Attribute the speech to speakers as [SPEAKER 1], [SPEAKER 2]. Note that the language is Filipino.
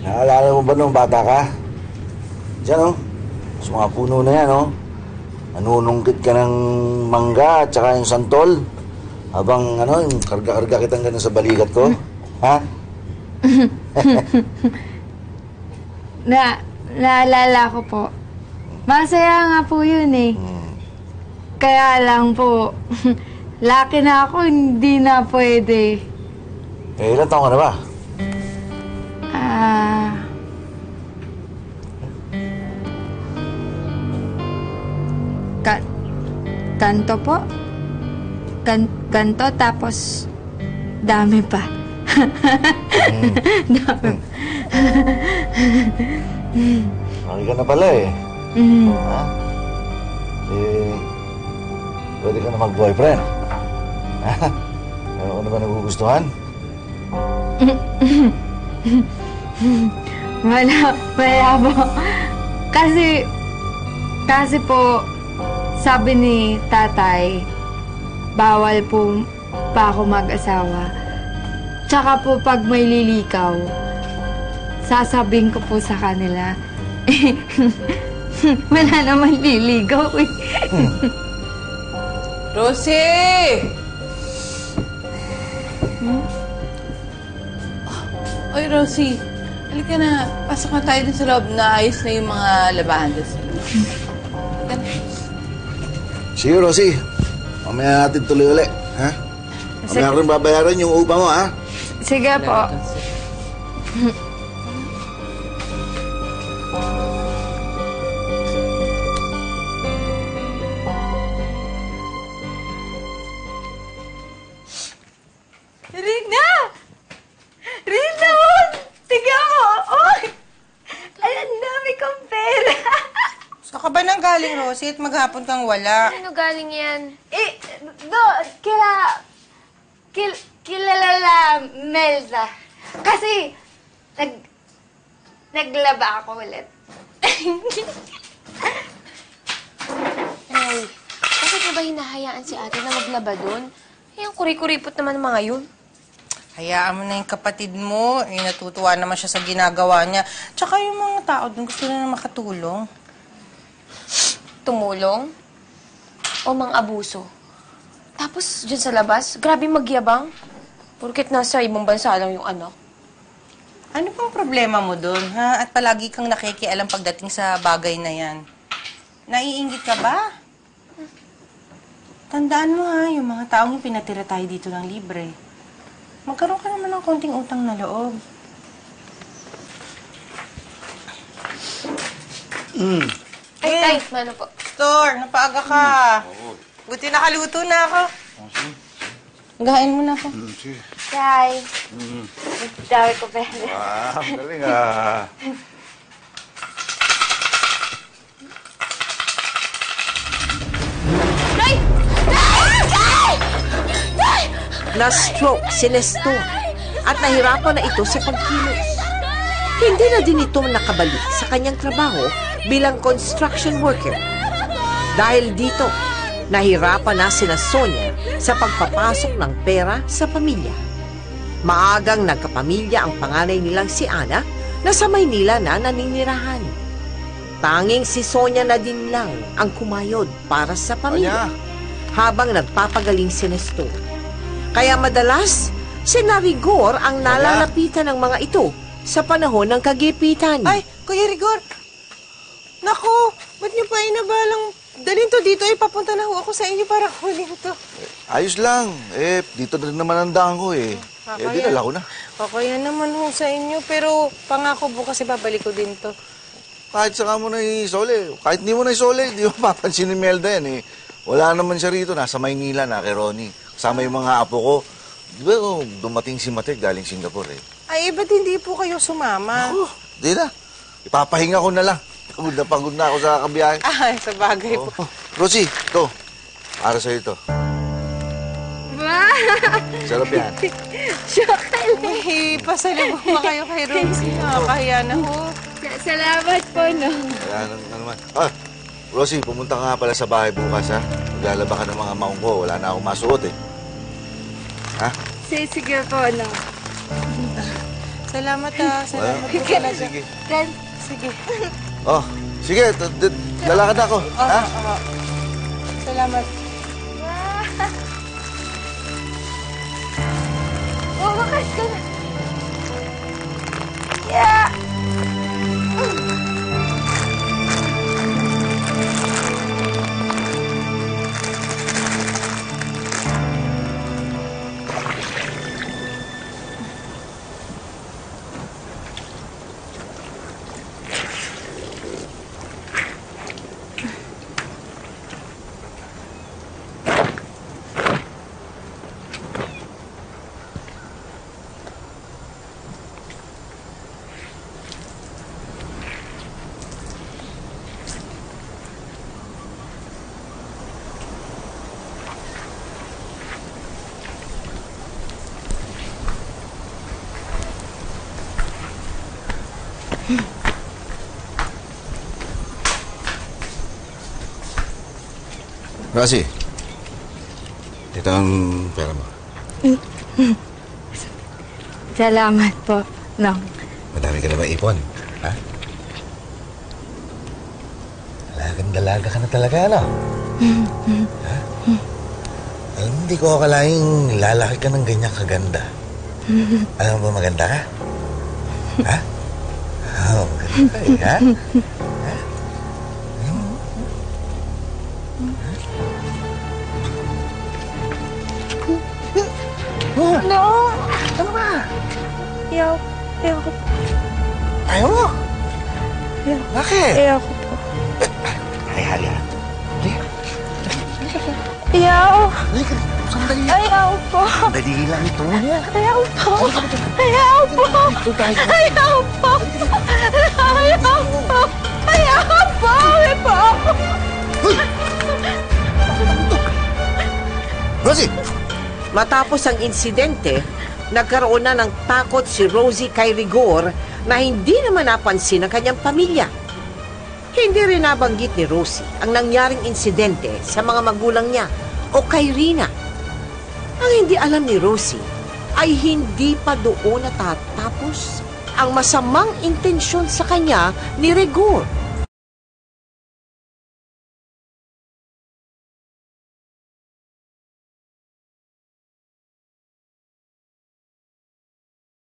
[SPEAKER 1] Naalala mo ba nung bata ka? Diyan, oh. Sa mga puno na yan, oh. Nanunungkit ka ng mangga at saka yung santol. Habang, yung karga-karga kitang gano'n sa balikat ko. Ha?
[SPEAKER 2] Naalala ko po. Masaya nga po yun eh. Kaya lang po, laki na ako, hindi na pwede.
[SPEAKER 1] Eh, ilan taon ka na ba?
[SPEAKER 2] Ganto po? Ganto, tapos dami pa. Dami.
[SPEAKER 1] Laki ka na pala eh. Ha? Eh, pwede ka na mag-boyfriend. Ha? Ano na ba nagugustuhan?
[SPEAKER 2] Wala po. Kasi po, sabi ni tatay, bawal po pa ako mag-asawa. Tsaka po pag may lilikaw, sasabihin ko po sa kanila, wala naman liligaw eh.
[SPEAKER 3] Rosie! Oy, Rosie. Halika na. Pasok na tayo dun sa loob na ayos na yung mga labahan dun sa loob.
[SPEAKER 1] Sige, Rosie. Mamaya natin tuloy ulit. Ha? Mamaya ko rin babayaran yung upa mo, ha?
[SPEAKER 2] Sige po. Rina! Rina! Tiga mo! Oy! Ay, ang dami kong pera!
[SPEAKER 4] Saan ka ba nang galing, Rosie? At maghapon kang wala.
[SPEAKER 5] Ano galing yan?
[SPEAKER 2] Kilala Melda. Kasi, naglaba ako ulit.
[SPEAKER 5] Ay, bakit mo ba hinahayaan si ate na maglaba doon? Eh, ang kuri-kuripot naman mga yun.
[SPEAKER 4] Hayaan mo na yung kapatid mo. Eh, natutuwa naman siya sa ginagawa niya. Tsaka yung mga tao doon gusto na makatulong.
[SPEAKER 5] Tumulong? O mang-abuso? Tapos, dyan sa labas, grabe magyabang. Porket nasa ibang bansa lang yung anak.
[SPEAKER 4] Ano pang problema mo doon, ha? At palagi kang nakikialam pagdating sa bagay na yan. Naiinggit ka ba? Tandaan mo, ha, yung mga taong yung pinatira tayo dito ng libre. Magkaroon ka naman ng konting utang na loob.
[SPEAKER 5] Ay, mano po?
[SPEAKER 4] Store, napaaga ka. Buti nakaluto na ako. Gain mo na ako.
[SPEAKER 2] Tay. Dami ko pera.
[SPEAKER 1] Ah, galing ah.
[SPEAKER 6] Na-stroke si Nestor at nahirapan na ito sa pagkilos. Hindi na din ito nakabalik sa kanyang trabaho bilang construction worker. Dahil dito, nahirapan na sina Sonia sa pagpapasok ng pera sa pamilya. Maagang nagkapamilya ang panganay nilang si Ana na sa Maynila na naninirahan. Tanging si Sonia na din lang ang kumayod para sa pamilya habang nagpapagaling si Nestor. Kaya madalas, si Rigor ang nalalapitan ng mga ito sa panahon ng kagipitan.
[SPEAKER 4] Ay, Kuya Rigor! Naku, ba't niyo pa inabalang dalhin to dito? Ay, papunta na ho ako sa inyo para kunin to.
[SPEAKER 1] Ayos lang. Eh, dito na rin naman ang daan ko eh. Dinala ko na.
[SPEAKER 4] Kaya naman ho sa inyo, pero pangako bukas babalik ko din to.
[SPEAKER 1] Kahit saka mo na isole. Kahit hindi mo na isole, di mo papansin ni Melda yan eh. Wala naman siya rito. Nasa Maynila na kay Ronnie. Kasama yung mga apo ko. Di ba dumating si Matek galing Singapore eh.
[SPEAKER 4] Ay, ba't hindi po kayo sumama?
[SPEAKER 1] Oh, di na. Ipapahinga ko na lang. Pagod na ako sa kabiyahe.
[SPEAKER 4] Ay, sa bagay po.
[SPEAKER 1] Rosie, ito. Para sa'yo ito. Sarap yan.
[SPEAKER 2] Chocolate.
[SPEAKER 4] Ay, pasalubong ba kayo kay Rosie? Nakakahiya na ho.
[SPEAKER 2] Salamat po, no?
[SPEAKER 1] Wala na naman. Ah, Rosie, pumunta ka nga pala sa bahay bukas, ha? Maglalaba ka ng mga maong ko. Wala na akong masuot, eh. Ha?
[SPEAKER 2] Sige po, no?
[SPEAKER 4] Salamat ah. Salamat po
[SPEAKER 1] Sige,
[SPEAKER 4] talaga.
[SPEAKER 1] sige.
[SPEAKER 2] Ren,
[SPEAKER 4] Sige.
[SPEAKER 1] Oh, sige. Lalakad na ako. Ha?
[SPEAKER 4] Salamat.
[SPEAKER 2] wakas ka na. Yeah!
[SPEAKER 1] Rosie, ito ang pera mo.
[SPEAKER 2] Salamat po, Nong.
[SPEAKER 1] Madami ka na ba ipon? Ha? Dalaga ka na talaga, ano? Ha? Alam mo, hindi ko akalaing lalaki ka ng ganyan kaganda. Alam mo ba maganda ka? Ha? Oh, maganda ka eh, ha?
[SPEAKER 2] No!
[SPEAKER 1] Ano ba?
[SPEAKER 2] Ayaw ko po.
[SPEAKER 1] Ayaw mo? Bakit?
[SPEAKER 2] Ayaw ko po.
[SPEAKER 1] Halika.
[SPEAKER 2] Ayaw!
[SPEAKER 1] Halika. Sandali.
[SPEAKER 2] Ayaw po!
[SPEAKER 1] Sandali lang ito.
[SPEAKER 2] Ayaw po! Ayaw po!
[SPEAKER 1] Ito tayo.
[SPEAKER 2] Ayaw po! Ayaw po! Ayaw po! Ayaw po!
[SPEAKER 1] Rosie!
[SPEAKER 6] Matapos ang insidente, nagkaroon na ng takot si Rosie kay Rigor na hindi naman napansin ng kanyang pamilya. Hindi rin nabanggit ni Rosie ang nangyaring insidente sa mga magulang niya o kay Rina. Ang hindi alam ni Rosie ay hindi pa doon natatapos ang masamang intensyon sa kanya ni Rigor.